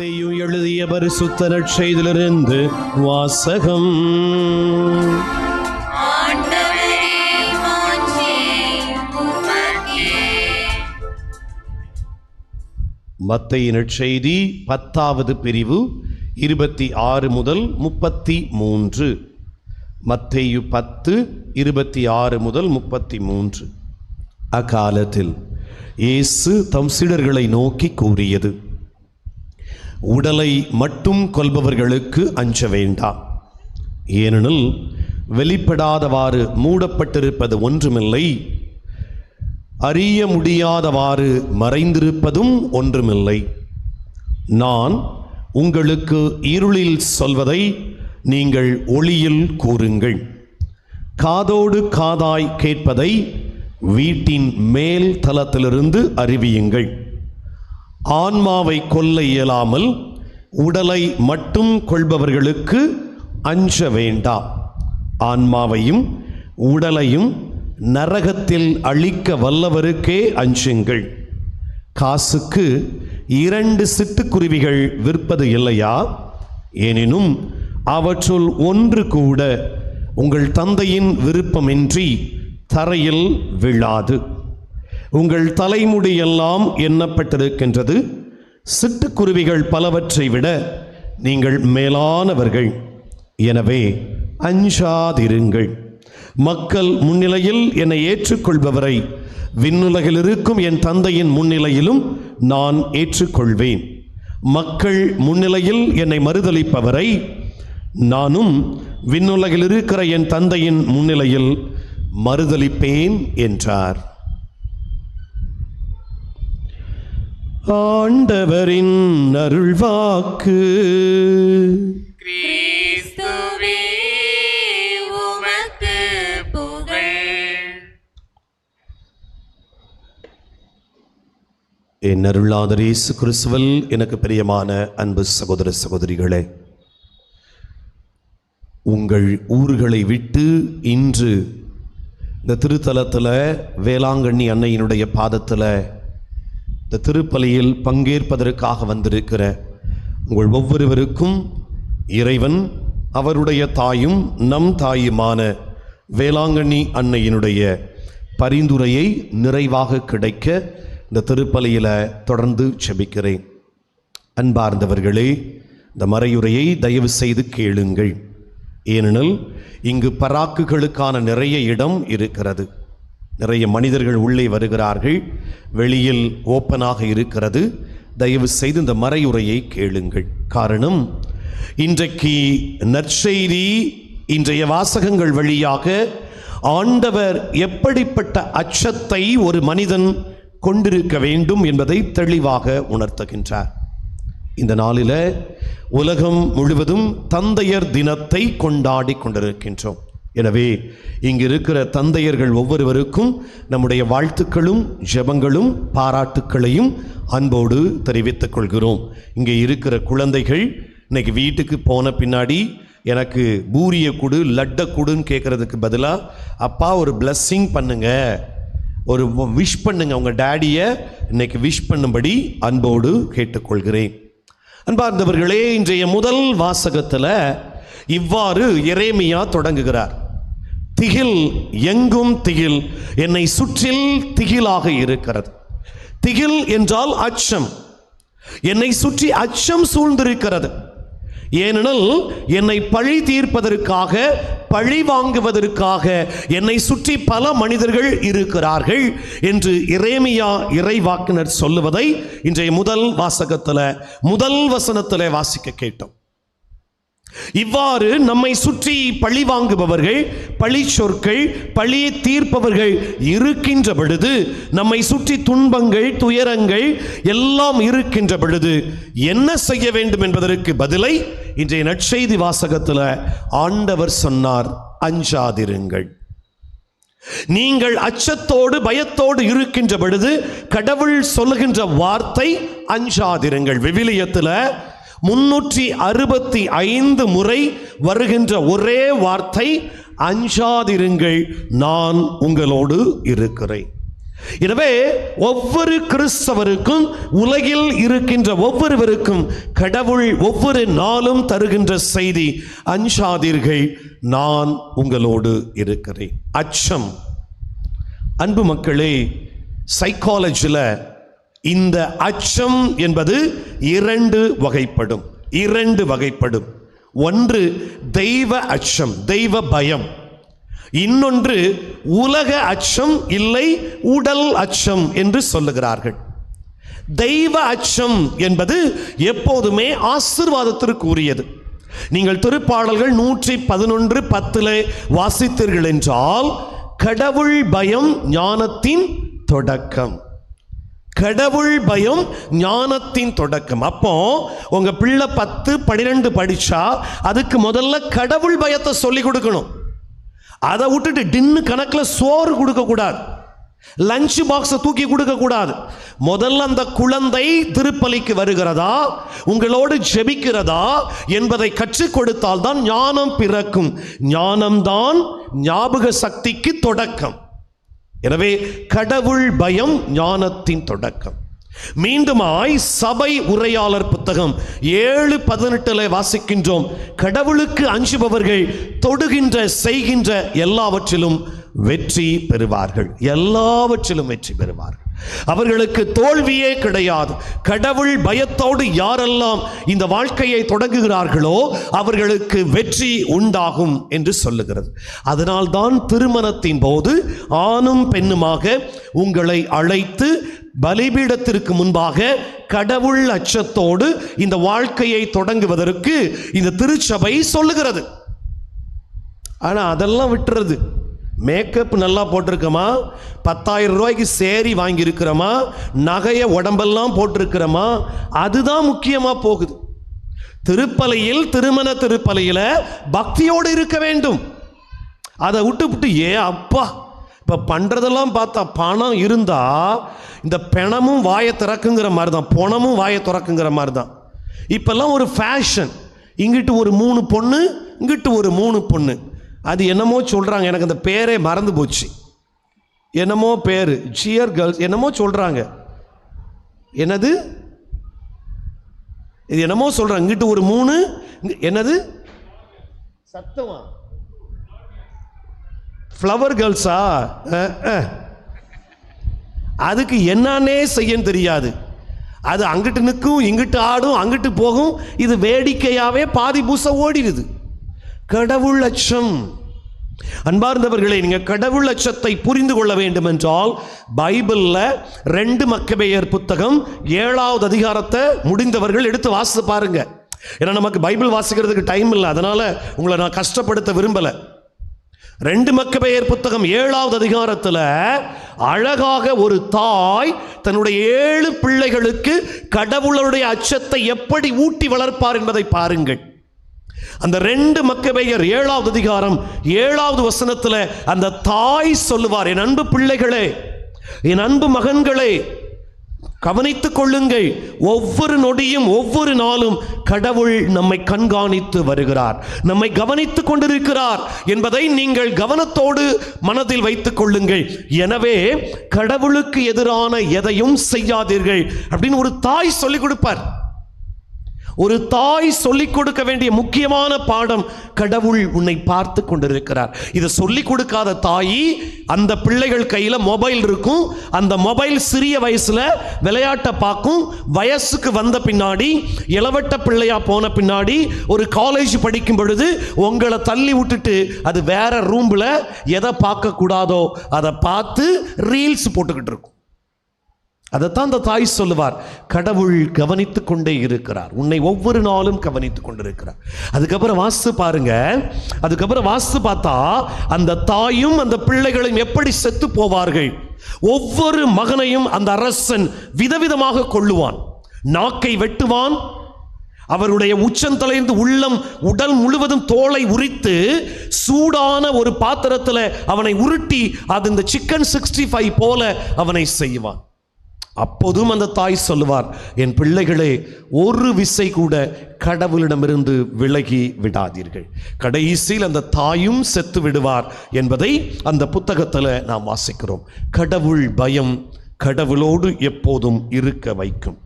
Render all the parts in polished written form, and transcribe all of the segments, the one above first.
மத்தேயு எழுதிய பரிசுத்த நற்செய்தியிலிருந்து வாசகம். மத்தேயு நற்செய்தி 10வது பிரிவு 26 முதல் 33. மத்தேயு 10 26 முதல் 33. அக்காலத்தில் இயேசு தம் சீடர்களை நோக்கி கூறியது: உடலை மட்டும் கொல்பவர்களுக்கு அஞ்ச வேண்டாம். ஏனெனில் வெளிப்படாதவாறு மூடப்பட்டிருப்பது ஒன்றுமில்லை, அறிய முடியாதவாறு மறைந்திருப்பதும் ஒன்றுமில்லை. நான் உங்களுக்கு இருளில் சொல்வதை நீங்கள் ஒளியில் கூறுங்கள், காதோடு காதாய் கேட்பதை வீட்டின் மேல் தளத்திலிருந்து அறிவியுங்கள். ஆன்மாவை கொல்ல இயலாமல் உடலை மட்டும் கொள்பவர்களுக்கு அஞ்ச வேண்டாம். ஆன்மாவையும் உடலையும் நரகத்தில் அழிக்க வல்லவருக்கே அஞ்சுங்கள். காசுக்கு 2 சிட்டுக்குருவிகள் விற்பது இல்லையா? எனினும் அவற்றுள் ஒன்று கூட உங்கள் தந்தையின் விருப்பமின்றி தரையில் விழாது. உங்கள் தலைமுடியெல்லாம் எண்ணப்பட்டிருக்கின்றது. சிட்டுக்குருவிகள் பலவற்றை விட நீங்கள் மேலானவர்கள். எனவே அஞ்சாதிருங்கள். மக்கள் முன்னிலையில் என்னை ஏற்றுக்கொள்பவரை விண்ணுலகில் இருக்கும் என் தந்தையின் முன்னிலையிலும் நான் ஏற்றுக்கொள்வேன். மக்கள் முன்னிலையில் என்னை மறுதலிப்பவரை நானும் விண்ணுலகில் இருக்கிற என் தந்தையின் முன்னிலையில் மறுதலிப்பேன் என்றார். ஆண்டவரின் அருள்வாக்கு. கிறிஸ்துவே உமக்கு புகழ். என் அருளாளர் இயேசு கிறிஸ்துவில் எனக்கு பிரியமான அன்பு சகோதர சகோதரிகளே, உங்கள் ஊர்களை விட்டு இன்று இந்த திருத்தலத்தில் வேளாங்கண்ணி அன்னையினுடைய பாதத்தில் இந்த திருப்பலியில் பங்கேற்பதற்காக வந்திருக்கிற உங்கள் ஒவ்வொருவருக்கும் இறைவன் அவருடைய தாயும் நம் தாயுமான வேளாங்கண்ணி அன்னையினுடைய பரிந்துரையை நிறைவாக கிடைக்க இந்த திருப்பலியில் தொடர்ந்து செபிக்கிறேன். அன்பார்ந்தவர்களே, இந்த மறையுரையை தயவு செய்து கேளுங்கள். ஏனெனில் இங்கு பராக்குகளுக்கான நிறைய இடம் இருக்கிறது. நிறைய மனிதர்கள் உள்ளே வருகிறார்கள், வெளியில் ஓப்பனாக இருக்கிறது. தயவு செய்து இந்த மறையுரையை கேளுங்கள். காரணம், இன்றைக்கு நற்செய்தி, இன்றைய வாசகங்கள் வழியாக ஆண்டவர் எப்படிப்பட்ட அச்சத்தை ஒரு மனிதன் கொண்டிருக்க வேண்டும் என்பதை தெளிவாக உணர்த்துகின்றார். இந்த நாளில் உலகம் முழுவதும் தந்தையர் தினத்தை கொண்டாடி கொண்டிருக்கின்றோம். எனவே இங்கு இருக்கிற தந்தையர்கள் ஒவ்வொருவருக்கும் நம்முடைய வாழ்த்துக்களும் ஜெபங்களும் பாராட்டுக்களையும் அன்போடு தெரிவித்துக் கொள்கிறோம். இங்கே இருக்கிற குழந்தைகள் இன்னைக்கு வீட்டுக்கு போன பின்னாடி எனக்கு பூரிய கொடு, லட்டை கொடுன்னு கேட்கறதுக்கு பதிலாக அப்பா ஒரு பிளஸ்ஸிங் பண்ணுங்க, ஒரு விஷ் பண்ணுங்க, உங்கள் டேடியை இன்னைக்கு விஷ் பண்ணும்படி அன்போடு கேட்டுக்கொள்கிறேன். அன்பார்ந்தவர்களே, இன்றைய முதல் வாசகத்தில் இவ்வாறு எரேமியா தொடங்குகிறார்: திகில், எங்கும் திகில், என்னை சுற்றில் திகிலாக இருக்கிறது. திகில் என்றால் அச்சம். என்னை சுற்றி அச்சம் சூழ்ந்திருக்கிறது. ஏனெனில் என்னை பழி தீர்ப்பதற்காக, பழி வாங்குவதற்காக என்னை சுற்றி பல மனிதர்கள் இருக்கிறார்கள் என்று எரேமியா இறைவாக்கினர் சொல்லுவதை இன்றைய முதல் வாசகத்தில் முதல் வசனத்தில் வாசிக்க கேட்டோம். இவ்வாறு நம்மை சுற்றி பழி வாங்குபவர்கள், பழி சொற்கள், பழியை தீர்ப்பவர்கள் இருக்கின்ற பொழுது, நம்மை சுற்றி துன்பங்கள், துயரங்கள் எல்லாம் இருக்கின்ற பொழுது என்ன செய்ய வேண்டும் என்பதற்கு பதிலை இன்றைய நற்செய்தி வாசகத்தில் ஆண்டவர் சொன்னார்: அஞ்சாதிருங்கள். நீங்கள் அச்சத்தோடு பயத்தோடு இருக்கின்ற பொழுது கடவுள் சொல்லுகின்ற வார்த்தை அஞ்சாதிருங்கள். விவிலியத்தில் 365 முறை வருகின்ற ஒரே வார்த்தை அஞ்சாதிருங்கள், நான் உங்களோடு இருக்கிறேன். எனவே ஒவ்வொரு கிறிஸ்தவருக்கும், உலகில் இருக்கின்ற ஒவ்வொருவருக்கும் கடவுள் ஒவ்வொரு நாளும் தருகின்ற செய்தி, அஞ்சாதீர்கள், நான் உங்களோடு இருக்கிறேன். அச்சம். அன்பு மக்களே, சைக்காலஜியில் இந்த அச்சம் என்பது இரண்டு வகைப்படும். ஒன்று தெய்வ அச்சம், தெய்வ பயம். இன்னொன்று உலக அச்சம், இல்லை உடல் அச்சம் என்று சொல்லுகிறார்கள். தெய்வ அச்சம் என்பது எப்போதுமே ஆசீர்வாதத்திற்கு உரியது. நீங்கள் திருப்பாடல்கள் 111:10 வாசித்தீர்கள் என்றால், கடவுள் பயம் ஞானத்தின் தொடக்கம். கடவுள் பயம் ஞானத்தின் தொடக்கம். அப்போ உங்க பிள்ளை 10, 12 படிச்சா அதுக்கு முதல்ல கடவுள் பயத்தை சொல்லி கொடுக்கணும். அதை விட்டுட்டு டின்னு கணக்கில் சோறு கொடுக்க கூடாது, லஞ்ச் பாக்ஸை தூக்கி கொடுக்க கூடாது. முதல்ல அந்த குழந்தை திருப்பலிக்கு வருகிறதா, உங்களோடு ஜெபிக்கிறதா என்பதை கற்றுக் கொடுத்தால் தான் ஞானம் பிறக்கும். ஞானம்தான் ஞாபக சக்திக்கு தொடக்கம். எனவே கடவுள் பயம் ஞானத்தின் தொடக்கம். மீண்டுமாய் சபை உரையாளர் புத்தகம் 7:18 வாசிக்கின்றோம், கடவுளுக்கு அஞ்சுபவர்கள் தொடுகின்ற செய்கின்ற எல்லாவற்றிலும் வெற்றி பெறுவார்கள். அவர்களுக்கு தோல்வியே கிடையாது. கடவுள் பயத்தோடு யாரெல்லாம் இந்த வாழ்க்கையை தொடங்குகிறார்களோ அவர்களுக்கு வெற்றி உண்டாகும் என்று சொல்லுகிறது. அதனால்தான் திருமணத்தின் போது ஆணும் பெண்ணுமாக உங்களை அழைத்து பலிபீடத்திற்கு முன்பாக கடவுள் அச்சத்தோடு இந்த வாழ்க்கையை தொடங்குவதற்கு இந்த திருச்சபை சொல்லுகிறது. ஆனா அதெல்லாம் விட்டுறது. மேக்கப் நல்லா போட்டிருக்கோமா, 10,000 ரூபாய்க்கு சேரி வாங்கியிருக்கிறோமா, நகையை உடம்பெல்லாம் போட்டிருக்கிறோமா, அதுதான் முக்கியமாக போகுது. திருப்பலியில், திருமண திருப்பலியில் பக்தியோடு இருக்க வேண்டும். அதை விட்டு அப்பா இப்போ பண்ணுறதெல்லாம் பார்த்தா பணம் இருந்தால் இந்த பிணமும் வாயை திறக்குங்கிற மாதிரி தான், பொணமும் வாயை திறக்குங்கிற மாதிரி தான். இப்போல்லாம் ஒரு ஃபேஷன், இங்கிட்டு ஒரு 3 பொண்ணு, இங்கிட்டு ஒரு 3 பொண்ணு. அது என்னமோ சொல்கிறாங்க, எனக்கு அந்த பேரே மறந்து போச்சு. என்னமோ பேர், சியர் கேர்ள்ஸ் என்னமோ சொல்கிறாங்க. என்னது இது? என்னமோ சொல்கிறாங்க. இங்கிட்டு ஒரு 3, என்னது சத்தமா, ஃப்ளவர் கேர்ள்ஸா? அதுக்கு என்னன்னே செய்யன்னு தெரியாது. அது அங்கிட்டு நிற்கும், இங்கிட்டு ஆடும், அங்கிட்டு போகும். இது வேடிக்கையாகவே பாதி பூச ஓடிடுது. கடவுள் அச்சம். அன்பார்ந்தவர்களே, நீங்கள் கடவுள் அச்சத்தை புரிந்து கொள்ள வேண்டும் என்றால் பைபிளில் 2 மக்கபேயர் புத்தகம் 7வது அதிகாரத்தை முடிந்தவர்கள் எடுத்து வாசித்து பாருங்க. ஏன்னா நமக்கு பைபிள் வாசிக்கிறதுக்கு டைம் இல்லை, அதனால உங்களை நான் கஷ்டப்படுத்த விரும்பலை. 2 மக்கபேயர் புத்தகம் 7வது அதிகாரத்தில் அழகாக ஒரு தாய் தன்னுடைய 7 பிள்ளைகளுக்கு கடவுளுடைய அச்சத்தை எப்படி ஊட்டி வளர்ப்பார் என்பதை பாருங்கள். அந்த 2 மக்கபேயர் 7வது அதிகாரம் 7வது வசனத்தில் அந்த தாய் சொல்லுவார், என் அன்பு பிள்ளைகளே, என் அன்பு மகன்களே, கவனித்துக் கொள்ளுங்கள். ஒவ்வொரு நொடியும் ஒவ்வொரு நாளும் கடவுள் நம்மை கண்காணித்து வருகிறார், நம்மை கவனித்துக் கொண்டிருக்கிறார் என்பதை நீங்கள் கவனத்தோடு மனதில் வைத்துக் கொள்ளுங்கள். எனவே கடவுளுக்கு எதிரான எதையும் செய்யாதீர்கள் அப்படின்னு ஒரு தாய் சொல்லிக் கொடுப்பார். ஒரு தாய் சொல்லிக் கொடுக்க வேண்டிய முக்கியமான பாடம், கடவுள் உன்னை பார்த்து கொண்டிருக்கிறார். இதை சொல்லிக் கொடுக்காத தாய், அந்த பிள்ளைகள் கையில் மொபைல் இருக்கும், அந்த மொபைல் சிறிய வயசுல விளையாட்டை பார்க்கும். வயசுக்கு வந்த பின்னாடி, இளவட்ட பிள்ளையா போன பின்னாடி, ஒரு காலேஜ் படிக்கும் பொழுது உங்களை தள்ளி விட்டுட்டு அது வேற ரூம்ல எதை பார்க்க கூடாதோ அதை பார்த்து ரீல்ஸ் போட்டுக்கிட்டு இருக்கும். அதைத்தான் அந்த தாய் சொல்லுவார், கடவுள் கவனித்துக் கொண்டே இருக்கிறார், உன்னை ஒவ்வொரு நாளும் கவனித்துக் கொண்டிருக்கிறார். அதுக்கப்புறம் வாசித்து பாருங்க. அதுக்கப்புறம் வாசித்து பார்த்தா அந்த தாயும் அந்த பிள்ளைகளும் எப்படி செத்து போவார்கள். ஒவ்வொரு மகனையும் அந்த அரசன் விதவிதமாக கொள்ளுவான். நாக்கை வெட்டுவான், அவருடைய உச்சந்தலைந்து உள்ளம் உடல் முழுவதும் தோலை உரித்து சூடான ஒரு பாத்திரத்தில் அவனை உருட்டி அது இந்த சிக்கன் 65 போல அவனை செய்வான். அப்போதும் அந்த தாய் சொல்லுவார், என் பிள்ளைகளே, ஒரு விசை கூட கடவுளிடமிருந்து விலகி விடாதீர்கள். கடைசியில் அந்த தாயும் செத்து விடுவார் என்பதை அந்த புத்தகத்தில் நாம் வாசிக்கிறோம். கடவுள் பயம் கடவுளோடு எப்போதும் இருக்க வைக்கும்.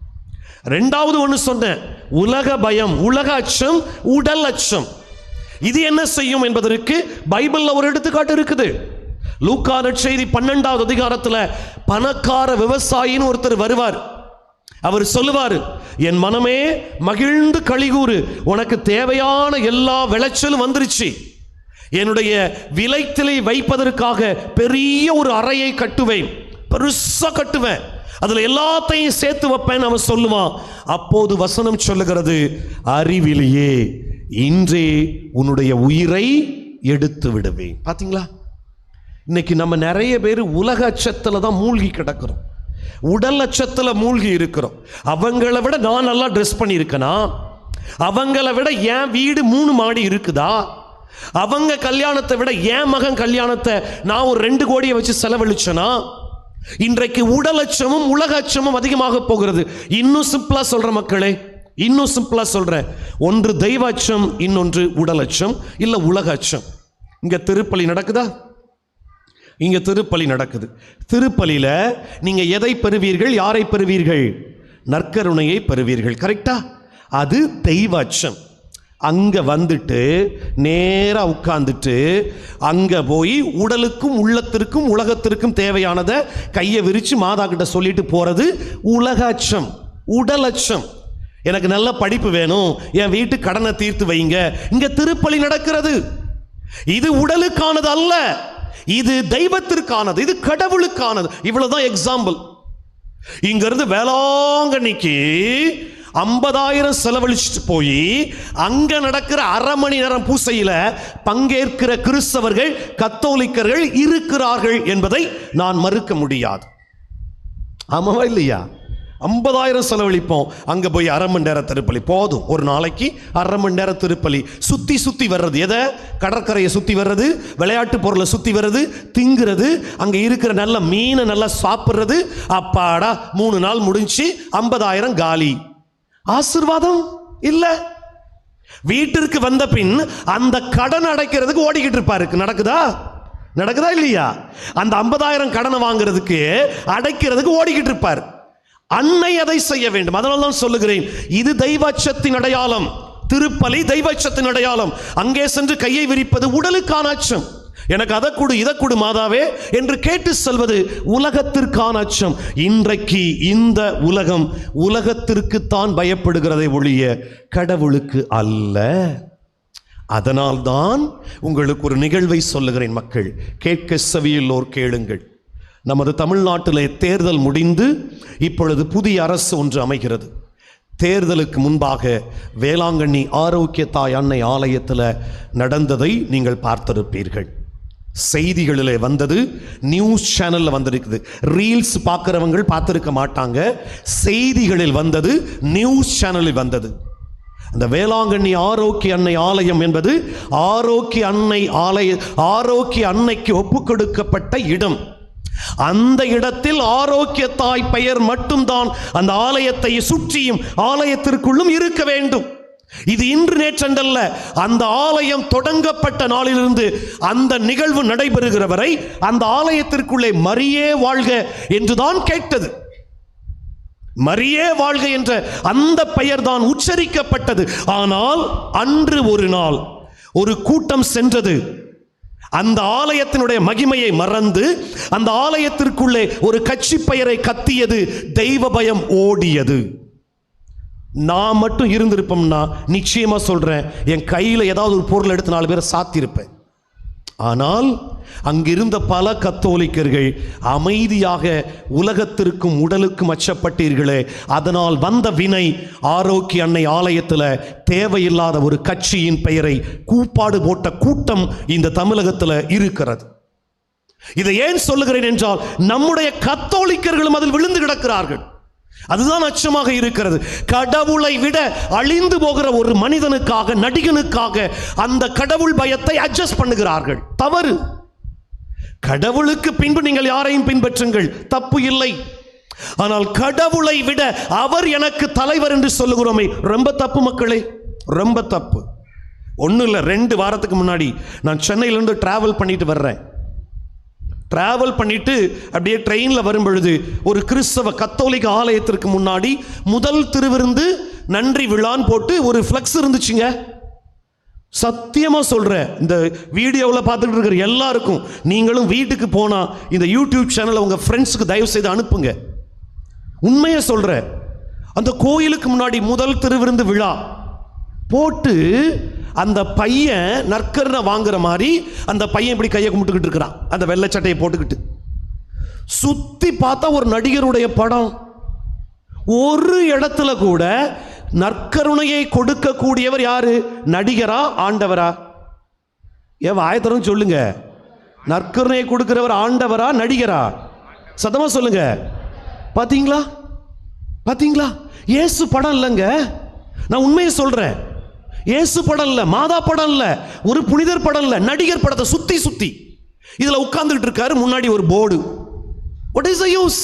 ரெண்டாவது ஒன்று சொன்னேன், உலக பயம், உலக அச்சம், உடல் அச்சம். இது என்ன செய்யும் என்பதற்கு பைபிள்ல ஒரு எடுத்துக்காட்டு இருக்குது. லூக்கா நற்செய்தி 12வது அதிகாரத்தில் பணக்கார விவசாயின்னு ஒருத்தர் வருவார். அவர் சொல்லுவார், என் மனமே மகிழ்ந்து களிகூறு, உனக்கு தேவையான எல்லா விளைச்சலும் வந்துருச்சு. என்னுடைய விளைச்சலை வைப்பதற்காக பெரிய ஒரு அறையை கட்டுவேன், பெருசா கட்டுவேன், அதுல எல்லாத்தையும் சேர்த்து வைப்பேன் அவன் சொல்லுவான். அப்போது வசனம் சொல்லுகிறது, அறிவிலேயே இன்றே உன்னுடைய உயிரை எடுத்து விடுவேன். பாத்தீங்களா, இன்னைக்கு நம்ம நிறைய பேர் உலக அச்சத்துல தான் மூழ்கி கிடக்கிறோம், உடல் அச்சத்துல மூழ்கி இருக்கிறோம். அவங்கள விட நான் நல்லா ட்ரெஸ் பண்ணியிருக்கேனா, அவங்கள விட என் வீடு 3 மாடி இருக்குதா, அவங்க கல்யாணத்தை விட என் மகன் கல்யாணத்தை நான் ஒரு 2 கோடியை வச்சு செலவழிச்சனா. இன்றைக்கு உடல் அச்சமும் உலக அச்சமும் அதிகமாக போகிறது. இன்னும் சிம்பிளா சொல்ற மக்களே, இன்னும் சிம்பிளா சொல்றேன், ஒன்று தெய்வ அச்சம், இன்னொன்று உடல் அச்சம் இல்ல உலக அச்சம். இங்க திருப்பலி நடக்குதா? இங்க திருப்பலி நடக்குது. திருப்பலியில நீங்க எதை பெறுவீர்கள், யாரை பெறுவீர்கள்? நற்கருணையை பெறுவீர்கள். கரெக்டா? அது தெய்வ அச்சம். அங்க வந்துட்டு நேரா உட்கார்ந்துட்டு அங்க போய் உடலுக்கும் உள்ளத்திற்கும் உலகத்திற்கும் தேவையானதை கையை விரிச்சு மாதா கிட்ட சொல்லிட்டு போறது உலக அச்சம், உடல் அச்சம். எனக்கு நல்ல படிப்பு வேணும், என் வீட்டு கடனை தீர்த்து வைங்க. இங்க திருப்பலி நடக்கிறது. இது உடலுக்கானது அல்ல, இது தெய்வத்திற்கானது, இது கடவுளுக்கானது. இவ்வளவுதான் எக்ஸாம்பிள். இங்க இருந்து வேளாங்கண்ணிக்கு 50,000 செலவழிச்சுட்டு போய் அங்க நடக்கிற அரை மணி நேரம் பூசையில பங்கேற்கிற கிறிஸ்தவர்கள், கத்தோலிக்கர்கள் இருக்கிறார்கள் என்பதை நான் மறுக்க முடியாது. ஆமாவா இல்லையா? 50,000 செலவழிப்போம், அங்க போய் அரை மணி நேரம் திருப்பலி போதும். ஒரு நாளைக்கு அரை மணி நேரம் திருப்பலி. சுத்தி சுத்தி வர்றது எதை? கடற்கரையை சுத்தி வர்றது, விளையாட்டு பொருளை சுத்தி வர்றது, திங்கிறது, அங்க இருக்கிற நல்ல மீனை நல்லா சாப்பிட்றது. அப்பாடா, 3 நாள் முடிஞ்சு 50,000 காலி. ஆசீர்வாதம் இல்ல. வீட்டிற்கு வந்த பின் அந்த கடன் அடைக்கிறதுக்கு ஓடிக்கிட்டு இருப்பாரு. நடக்குதா? நடக்குதா இல்லையா? அந்த 50,000 கடனை வாங்குறதுக்கு அடைக்கிறதுக்கு ஓடிக்கிட்டு இருப்பார். அன்னை அதை செய்ய வேண்டும். அதனால தான் சொல்லுகிறேன், இது தெய்வச்சத்தின் அடையாளம். திருப்பலி தெய்வச்சத்தின் அடையாளம். அங்கே சென்று கையை விரிப்பது உடலுக்கான அச்சம். எனக்கு அதை கொடு, இதை கொடு மாதாவே என்று கேட்டு செல்வது உலகத்திற்கான அச்சம். இன்றைக்கு இந்த உலகம் உலகத்திற்குத்தான் பயப்படுகிறதை ஒழிய கடவுளுக்கு அல்ல. அதனால்தான் உங்களுக்கு ஒரு நிகழ்வை சொல்லுகிறேன் மக்கள், கேட்க செவியுள்ளோர் கேளுங்கள். நமது தமிழ்நாட்டிலே தேர்தல் முடிந்து இப்பொழுது புதிய அரசு ஒன்று அமைகிறது. தேர்தலுக்கு முன்பாக வேளாங்கண்ணி ஆரோக்கிய தாய் அன்னை ஆலயத்தில் நடந்ததை நீங்கள் பார்த்திருப்பீர்கள். செய்திகளிலே வந்தது, நியூஸ் சேனல்ல வந்திருக்குது. ரீல்ஸ் பார்க்கிறவங்க பார்த்திருக்க மாட்டாங்க. செய்திகளில் வந்தது, நியூஸ் சேனலில் வந்தது. அந்த வேளாங்கண்ணி ஆரோக்கிய அன்னை ஆலயம் என்பது ஆரோக்கிய அன்னை ஆலய, ஆரோக்கிய அன்னைக்கு ஒப்புக் கொடுக்கப்பட்ட இடம். அந்த இடத்தில் ஆரோக்கிய தாய் பெயர் மட்டும்தான் அந்த ஆலயத்தை சுற்றியும் ஆலயத்திற்குள்ளும் இருக்க வேண்டும். இது இன்று நேற்றென்றல்ல. அந்த ஆலயம் தொடங்கப்பட்ட நாளிலிருந்து அந்த நிகழ்வு நடைபெறுகிற வரை அந்த ஆலயத்திற்குள்ளே மரியே வாழ்க என்றுதான் கேட்டது. மரியே வாழ்க என்ற அந்த பெயர் தான் உச்சரிக்கப்பட்டது. ஆனால் அன்று ஒரு நாள் ஒரு கூட்டம் சென்றது. அந்த ஆலயத்தினுடைய மகிமையை மறந்து அந்த ஆலயத்திற்குள்ளே ஒரு கட்சி பெயரை கத்தியது. தெய்வ பயம் ஓடியது. நான் மட்டும் இருந்திருப்போம்னா நிச்சயமா சொல்றேன், என் கையில் ஏதாவது ஒரு பொருள் எடுத்து 4 பேரை சாத்திருப்பேன். ஆனால் அங்கிருந்த பல கத்தோலிக்கர்கள் அமைதியாக உலகத்திற்கும் உடலுக்கும் அச்சப்பட்டீர்களே, அதனால் வந்த வினை ஆரோக்கிய அன்னை ஆலயத்தில் தேவையில்லாத ஒரு கட்சியின் பெயரை கூப்பாடு போட்ட கூட்டம் இந்த தமிழகத்தில் இருக்கிறது. இதை ஏன் சொல்லுகிறேன் என்றால், நம்முடைய கத்தோலிக்கர்களும் அதில் விழுந்து கிடக்கிறார்கள். அதுதான் அச்சமாக இருக்கிறது. கடவுளை விட அழிந்து போகிற ஒரு மனிதனுக்காக, நடிகனுக்காக அந்த கடவுள் பயத்தை அட்ஜஸ்ட் பண்ணுகிறார்கள். தவறு. கடவுளுக்கு பின்பு நீங்கள் யாரையும் பின்பற்றுங்கள், தப்பு இல்லை. ஆனால் கடவுளை விட அவர் எனக்கு தலைவர் என்று சொல்லுகிறோமே, ரொம்ப தப்பு மக்களே, ரொம்ப தப்பு. ஒன்றும் இல்லை, 2 வாரத்துக்கு முன்னாடி நான் சென்னையிலேருந்து டிராவல் பண்ணிட்டு வர்றேன். டிராவல் பண்ணிட்டு அப்படியே ட்ரெயினில் வரும் பொழுது ஒரு கிறிஸ்தவ கத்தோலிக்க ஆலயத்திற்கு முன்னாடி முதல் திருவிருந்து நன்றி விழான்னு போட்டு ஒரு ஃப்ளெக்ஸ் இருந்துச்சுங்க. சத்தியமா சொல்றேன், இந்த வீடியோவில் பார்த்துட்டு இருக்கிற எல்லாருக்கும், நீங்களும் வீட்டுக்கு போனா இந்த யூடியூப் சேனலை உங்க ஃப்ரெண்ட்ஸுக்கு தயவு செய்து அனுப்புங்க. உண்மையை சொல்றேன், அந்த கோயிலுக்கு முன்னாடி முதல் திருவிருந்து விழா போட்டு அந்த பையன் நற்கருணை வாங்குற மாதிரி அந்த பையன் இப்படி கையை கும்பிட்டுக்கிட்டு இருக்கிறான், அந்த வெள்ளை சட்டையை போட்டுக்கிட்டு. சுத்தி பார்த்தா ஒரு நடிகருடைய படம். ஒரு இடத்துல கூட நற்கருணையை கொடுக்கக்கூடியவர் யாரு? நடிகரா ஆண்டவரா? ஏன் ஆயத்தரம் சொல்லுங்க, நற்கருணையை கொடுக்கிறவர் ஆண்டவரா நடிகரா? சத்தமா சொல்லுங்க. பாத்தீங்களா பாத்தீங்களா? இயேசு படம் இல்லைங்க, நான் உண்மையை சொல்றேன். இயேசு படம் இல்ல, மாதா படம் இல்ல, ஒரு புனிதர் படம் இல்ல, நடிகர் படத்தை சுத்தி சுத்தி இதுல உட்கார்ந்துட்டு இருக்காரு. முன்னாடி ஒரு board. What is the use?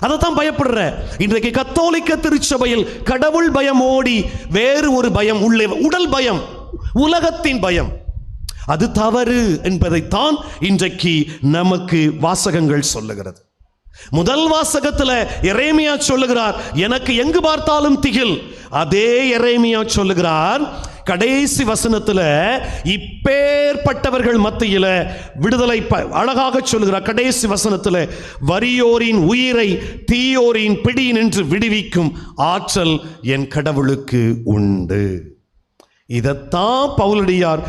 அதைத்தான் பயப்படுற. இன்றைக்கு கத்தோலிக்க திருச்சபையில் கடவுள் பயம் ஓடி வேறு ஒரு பயம் உள்ளே, உடல் பயம், உலகத்தின் பயம். அது தவறு என்பதைத்தான் இன்றைக்கு நமக்கு வாசகங்கள் சொல்லுகிறது. முதல் வாசகத்தில் எரேமியா சொல்லுகிறார், எனக்கு எங்கு பார்த்தாலும் திகில். அதே எரேமியா சொல்லுகிறார் கடைசி வசனத்தில், இப்பேற்பட்டவர்கள் மத்தியில் விடுதலை அழகாக சொல்லுகிறார். கடைசி வசனத்தில், வறியோரின் உயிரை தீயோரின் பிடி நின்று விடுவிக்கும் ஆற்றல் என் கடவுளுக்கு உண்டு. இதைத்தான் பவுலடியார்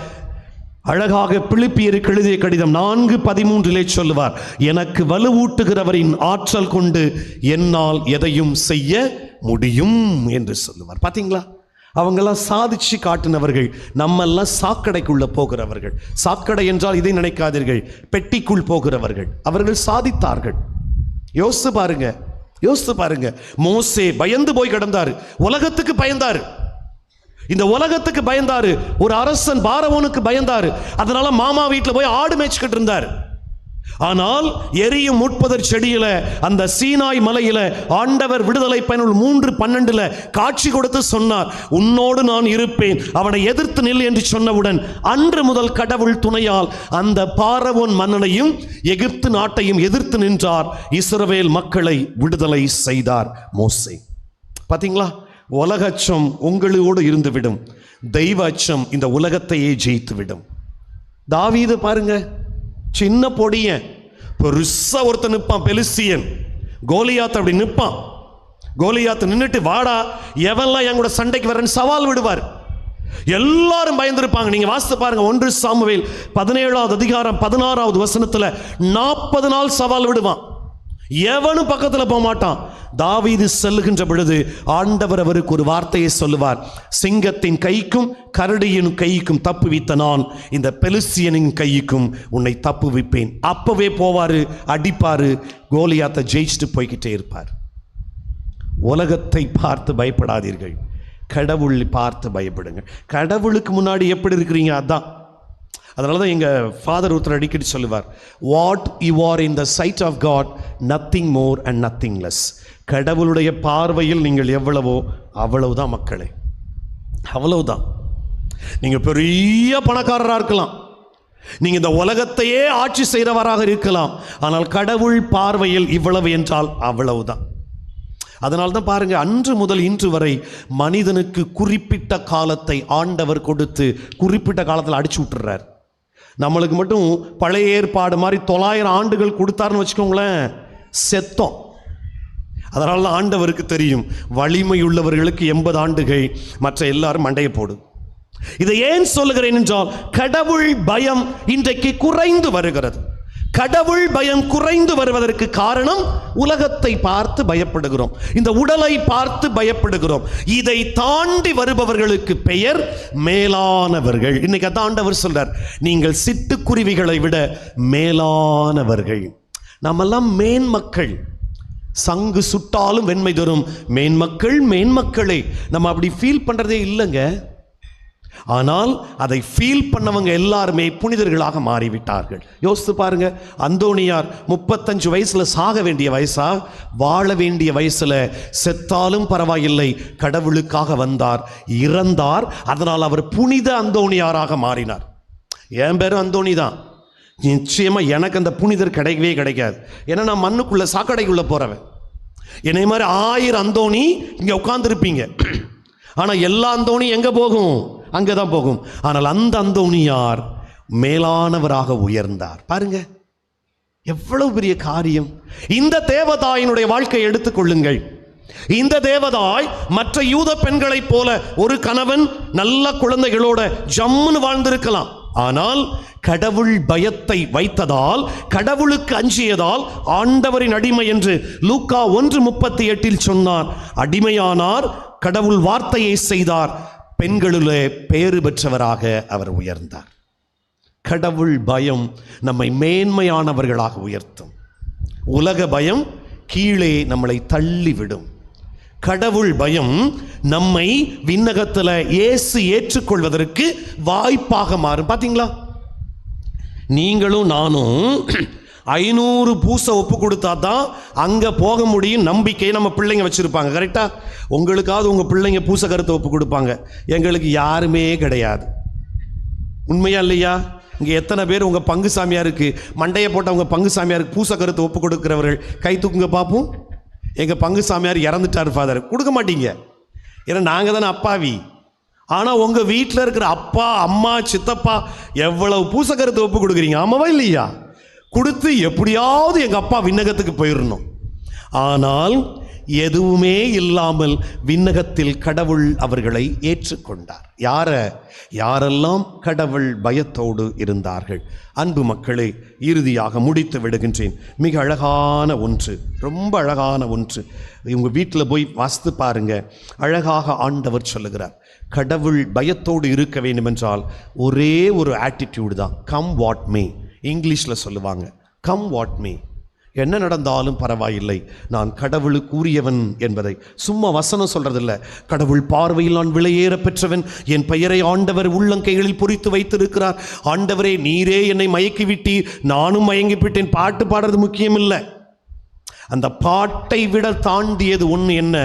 அழகாக பிலிப்பியருக்கு எழுதிய கடிதம் 4:13 சொல்லுவார், எனக்கு வலுவூட்டுகிறவரின் ஆற்றல் கொண்டு என்னால் எதையும் செய்ய முடியும் என்று சொல்லுவார். பாத்தீங்களா? அவங்கெல்லாம் சாதிச்சு காட்டினவர்கள், நம்மெல்லாம் சாக்கடைக்குள்ள போகிறவர்கள். சாக்கடை என்றால் இதை நினைக்காதீர்கள், பெட்டிக்குள் போகிறவர்கள். அவர்கள் சாதித்தார்கள். யோசித்து பாருங்க, யோசித்து பாருங்க. மோசே பயந்து போய் கிடந்தாரு, உலகத்துக்கு பயந்தாரு, இந்த உலகத்துக்கு பயந்தாரு. ஒரு அரசன் பார்வோனுக்கு பயந்தாரு. அதனால மாமா வீட்டில் போய் ஆடு மேய்ச்சிக்கிட்டு இருந்தார். ஆனால் எரியும் முட்பதர் செடியில, அந்த சீனாய் மலையில ஆண்டவர் விடுதலை பயனுள் 3:12 காட்சி கொடுத்து சொன்னார், உன்னோடு நான் இருப்பேன், அவனை எதிர்த்து நில் என்று சொன்னவுடன் அன்று முதல் கடவுள் துணையால் அந்த பார்வோன் மன்னனையும் எகிப்து நாட்டையும் எதிர்த்து நின்றார். இஸ்ரவேல் மக்களை விடுதலை செய்தார் மோசே. பாத்தீங்களா? உலக அச்சம் உங்களோடு இருந்துவிடும், தெய்வ அச்சம் இந்த உலகத்தையே ஜெயித்து விடும். தாவீது பாருங்க, சின்ன பொடியன், பெருசா ஒருத்தன் நிற்பான், பெலிஸ்தியன் கோலியாத். அப்படி நிற்பான். கோலியாத் நின்றுட்டு, வாடா எவன்லாம் என் கூட சண்டைக்கு வரேன்னு சவால் விடுவார். எல்லாரும் பயந்திருப்பாங்க. நீங்க வாசித்து பாருங்க, 1 சாமுவேல் 17வது அதிகாரம் 16வது வசனத்துல 40 நாள் சவால் விடுவான். எவனும் பக்கத்தில் போக மாட்டான். தாவீது செல்லுகின்ற பொழுது ஆண்டவர் அவருக்கு ஒரு வார்த்தையை சொல்லுவார், சிங்கத்தின் கைக்கும் கரடியின் கைக்கும் தப்புவித்த நான் இந்த பெலிஸ்தியனின் கைக்கும் உன்னை தப்புவிப்பேன். அப்பவே போவாரு, அடிப்பாரு, கோலியாத்தை ஜெயிச்சுட்டு போய்கிட்டே இருப்பார். உலகத்தை பார்த்து பயப்படாதீர்கள், கடவுளை பார்த்து பயப்படுங்க. கடவுளுக்கு முன்னாடி எப்படி இருக்கிறீங்க அதான். அதனால தான் எங்கள் ஃபாதர் ஒருத்தர் அடிக்கடி சொல்லுவார், what you are in the sight of God, nothing more and nothing less. கடவுளுடைய பார்வையில் நீங்கள் எவ்வளவோ அவ்வளவுதான் மக்களே, அவ்வளவுதான். நீங்கள் பெரிய பணக்காரராக இருக்கலாம், நீங்கள் இந்த உலகத்தையே ஆட்சி செய்கிறவராக இருக்கலாம், ஆனால் கடவுள் பார்வையில் இவ்வளவு என்றால் அவ்வளவுதான். அதனால தான் பாருங்க, அன்று முதல் இன்று வரை மனிதனுக்கு குறிப்பிட்ட காலத்தை ஆண்டவர் கொடுத்து குறிப்பிட்ட காலத்தில் அடிச்சு விட்டுறார். நம்மளுக்கு மட்டும் பழைய ஏற்பாடு மாதிரி 900 ஆண்டுகள் கொடுத்தாருன்னு வச்சுக்கோங்களேன், செத்தோம். அதனால தான் ஆண்டவருக்கு தெரியும், வலிமை உள்ளவர்களுக்கு 80 ஆண்டுகள், மற்ற எல்லாரும் மண்டையை போடு. இதை ஏன் சொல்லுகிறேன் என்றால், கடவுள் பயம் இன்றைக்கு குறைந்து வருகிறது. கடவுள் பயம் குறைந்து வருவதற்கு காரணம், உலகத்தை பார்த்து பயப்படுகிறோம், இந்த உடலை பார்த்து பயப்படுகிறோம். இதை தாண்டி வருபவர்களுக்கு பெயர் மேலானவர்கள். இன்னைக்கு அதான் ஆண்டவர் சொல்றார், நீங்கள் சிட்டுக்குருவிகளை விட மேலானவர்கள். நம்மெல்லாம் மேன்மக்கள், சங்கு சுட்டாலும் வெண்மை தரும் மேன்மக்கள், மேன்மக்களே. நம்ம அப்படி ஃபீல் பண்றதே இல்லைங்க. ஆனால் அதை ஃபீல் பண்ணவங்க எல்லாருமே புனிதர்களாக மாறிவிட்டார்கள். யோசித்து பாருங்க, அந்தோணியார் 35 வயசுல சாக வேண்டிய வயசா, வாழ வேண்டிய வயசுல செத்தாலும் பரவாயில்லை கடவுளுக்காக வந்தார், இறந்தார். அதனால் அவர் புனித அந்தோணியாராக மாறினார். என் பேரும் அந்தோணி தான். நிச்சயமா எனக்கு அந்த புனிதர் கிடைக்கவே கிடைக்காது. ஏன்னா நான் மண்ணுக்குள்ள சாக்கடைக்குள்ள போறவன். என்னை மாதிரி 1000 அந்தோணி இங்க உட்கார்ந்துருப்பீங்க. ஆனா எல்லா அந்தோணி எங்க போகும்? அங்கதான் போகும். ஆனால் அந்த அந்தோணியார் மேலானவராக உயர்ந்தார். பாருங்க எவ்வளவு பெரிய காரியம். இந்த தேவதாயினுடைய வாழ்க்கையை எடுத்துக்கொள்ளுங்கள். இந்த தேவதாய் மற்ற யூத பெண்களைப் போல ஒரு கணவன் நல்ல குழந்தைகளோட ஜம்முன்னு வாழ்ந்திருக்கலாம். ஆனால் கடவுள் பயத்தை வைத்ததால், கடவுளுக்கு அஞ்சியதால் ஆண்டவரின் அடிமை என்று லூக்கா 1:38 சொன்னார். அடிமையானார், கடவுள் வார்த்தையை செய்தார், பெண்களிலே பேறு பெற்றவராக அவர் உயர்ந்தார். கடவுள் பயம் நம்மை மேன்மையானவர்களாக உயர்த்தும். உலக பயம் கீழே நம்மளை தள்ளிவிடும். கடவுள் பயம் நம்மை விண்ணகத்தில் இயேசு ஏற்றுக்கொள்வதற்கு வாய்ப்பாக மாறும். பார்த்தீங்களா, நீங்களும் நானும் 500 பூசை ஒப்பு கொடுத்தா தான் அங்கே போக முடியும் நம்பிக்கையை நம்ம பிள்ளைங்க வச்சுருப்பாங்க. கரெக்டாக? உங்களுக்காவது உங்கள் பிள்ளைங்க பூசை கருத்தை ஒப்பு கொடுப்பாங்க, எங்களுக்கு யாருமே கிடையாது. உண்மையா இல்லையா? இங்கே எத்தனை பேர் உங்கள் பங்கு சாமியாருக்கு மண்டையை போட்ட உங்கள் பங்கு சாமியாருக்கு பூசை கருத்தை ஒப்பு கொடுக்கிறவர்கள் கை தூக்குங்க பார்ப்போம். எங்கள் பங்கு சாமியார் இறந்துட்டார் ஃபாதர். கொடுக்க மாட்டீங்க, ஏன்னா நாங்கள் தானே அப்பாவி. ஆனால் உங்கள் வீட்டில் இருக்கிற அப்பா அம்மா சித்தப்பா எவ்வளவு பூசை கருத்தை ஒப்பு கொடுக்குறீங்க, ஆமாவா இல்லையா? கொடுத்து எப்படியாவது எங்கள் அப்பா விண்ணகத்துக்கு போயிடணும். ஆனால் எதுவுமே இல்லாமல் விண்ணகத்தில் கடவுள் அவர்களை ஏற்றுக்கொண்டார். யாரெல்லாம் கடவுள் பயத்தோடு இருந்தார்கள். அன்பு மக்களே, இறுதியாக முடித்து விடுகின்றேன். மிக அழகான ஒன்று, ரொம்ப அழகான ஒன்று. உங்கள் வீட்டில் போய் வாசித்து பாருங்க. அழகாக ஆண்டவர் சொல்லுகிறார், கடவுள் பயத்தோடு இருக்க வேண்டும் என்றால் ஒரே ஒரு ஆட்டிடியூடு தான், கம் வாட் மே. இங்கிலீஷில் சொல்லுவாங்க, கம் வாட் மே. என்ன நடந்தாலும் பரவாயில்லை, நான் கடவுளுக்குரியவன் என்பதை சும்மா வசனம் சொல்றதில்ல. கடவுள் பார்வையில் நான் விலையேற பெற்றவன், என் பெயரை ஆண்டவர் உள்ளங்கைகளில் பொறித்து வைத்திருக்கிறார். ஆண்டவரே, நீரே என்னை மயக்கி விட்டீர், நானும் மயங்கிவிட்டேன். பாட்டு பாடுறது முக்கியம் இல்லை. அந்த பாட்டை விட தாண்டியது ஒன்று என்ன?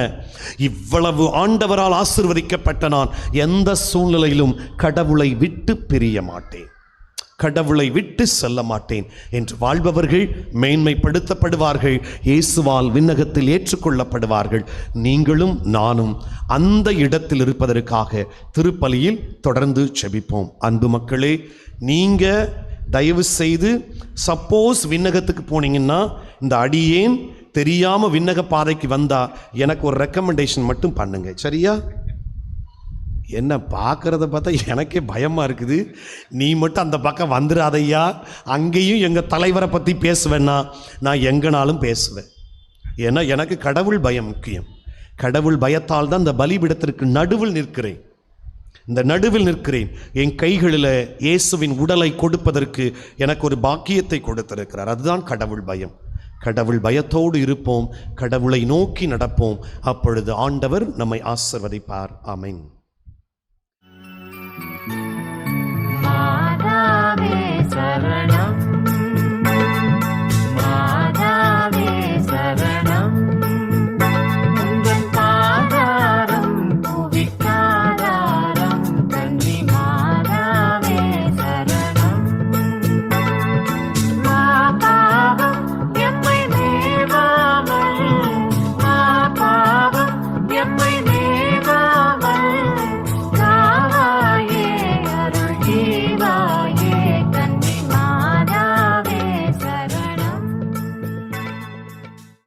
இவ்வளவு ஆண்டவரால் ஆசீர்வதிக்கப்பட்ட நான் எந்த சூழ்நிலையிலும் கடவுளை விட்டு பிரிய மாட்டேன், கடவுளை விட்டு செல்ல மாட்டேன் என்று வாழ்பவர்கள் மேன்மைப்படுத்தப்படுவார்கள், இயேசுவால் விண்ணகத்தில் ஏற்றுக்கொள்ளப்படுவார்கள். நீங்களும் நானும் அந்த இடத்தில் இருப்பதற்காக திருப்பலியில் தொடர்ந்து செபிப்போம். அன்பு மக்களே, நீங்கள் தயவு செய்து சப்போஸ் விண்ணகத்துக்கு போனீங்கன்னா, இந்த அடியேன் தெரியாமல் விண்ணக பாதைக்கு வந்தால் எனக்கு ஒரு ரெக்கமெண்டேஷன் மட்டும் பண்ணுங்க, சரியா? என்ன பார்க்குறத பார்த்தா எனக்கே பயமாக இருக்குது. நீ மட்டும் அந்த பக்கம் வந்துடாதையா, அங்கேயும் எங்கள் தலைவரை பற்றி பேசுவேன்னா நான் எங்கனாலும் பேசுவேன். ஏன்னா எனக்கு கடவுள் பயம் முக்கியம். கடவுள் பயத்தால் தான் இந்த பலிபீடத்திற்கு நடுவில் நிற்கிறேன். இந்த நடுவில் நிற்கிறேன். என் கைகளில் இயேசுவின் உடலை கொடுப்பதற்கு எனக்கு ஒரு பாக்கியத்தை கொடுத்திருக்கிறார். அதுதான் கடவுள் பயம். கடவுள் பயத்தோடு இருப்போம், கடவுளை நோக்கி நடப்போம். அப்பொழுது ஆண்டவர் நம்மை ஆசீர்வதிப்பார். ஆமென். மாதாவே சரணம்.